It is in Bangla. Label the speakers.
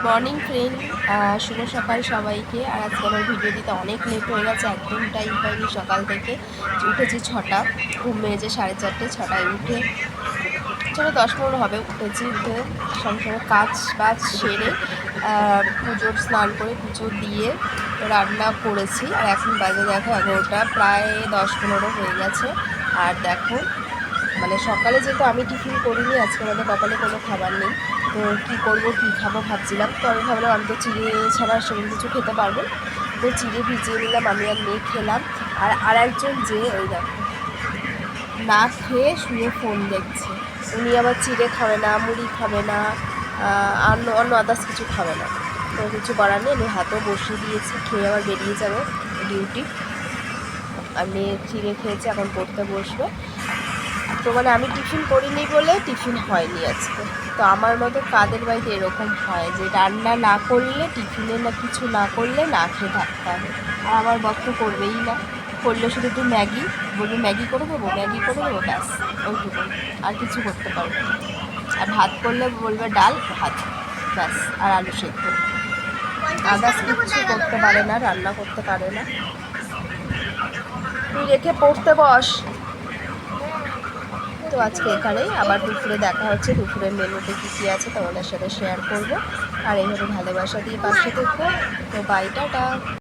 Speaker 1: মর্নিং ফ্রেন্ড, শুভ সকাল সবাইকে। আর আজকে আমার ভিডিও দিতে অনেক লেট হয়ে গেছে, একদম টাইম পাইনি। সকাল থেকে উঠেছি 6টা, ঘুম মেরেছে 4:30, 6টায় উঠে 6:10-15 হবে উঠেছি। উঠে সঙ্গে সঙ্গে কাজ বাজ সেরে পুজোর স্নান করে পুজো দিয়ে রান্না করেছি। আর এখন বাজে দেখো 11টা, প্রায় 10-15 হয়ে গেছে। আর দেখো মানে সকালে যেহেতু আমি টিফিন করিনি, আজকে আমাদের কপালে কোনো খাবার নেই, তো কী করবো কী খাবো ভাবছিলাম। তো আমি ভাবলাম আমি তো চিড়ে ছাড়া সেরকম কিছু খেতে পারবো, তো চিড়ে ভিজিয়ে নিলাম, আমি আর মেয়ে খেলাম। আর একজন যে ওই দেখো না খেয়ে শুয়ে ফোন দেখছে, উনি আবার চিড়ে খাবে না, মুড়ি খাবে না, অন্য আদার্স কিছু খাবে না। তো কিছু করার নেই, আমি হাতেও বসিয়ে দিয়েছি, খেয়ে আবার বেরিয়ে যাবে ডিউটি। আর মেয়ে চিড়ে খেয়েছে, এখন পড়তে বসবে। তো মানে আমি টিফিন করিনি বলে টিফিন হয়নি আজকে। তো আমার মতো কাদের বাড়িতে এরকম হয় যে রান্না না করলে, টিফিনে না কিছু না করলে না খেয়ে থাকতে হবে। আর আমার বক্ত করবেই না, করলে শুধু একটু ম্যাগি বলবে, ম্যাগি করে দেবো, ম্যাগি করে দেবো, ব্যাস ওইটুকু, আর কিছু করতে পারবে না। আর ভাত করলে বলবে ডাল ভাত, ব্যাস, আর আলু সেদ্ধ, আদার্স কিছু করতে পারে না, রান্না করতে পারে না। তুই রেখে পড়তে বস। তো আজকে এখানেই, আবার দুপুরে দেখা হচ্ছে। দুপুরের মেনুতে কী কী আছে তোমাদের সাথে শেয়ার করব। আর এইভাবে ভালোবাসা দিয়ে পাশে থেকো। তো বাই, টাটা।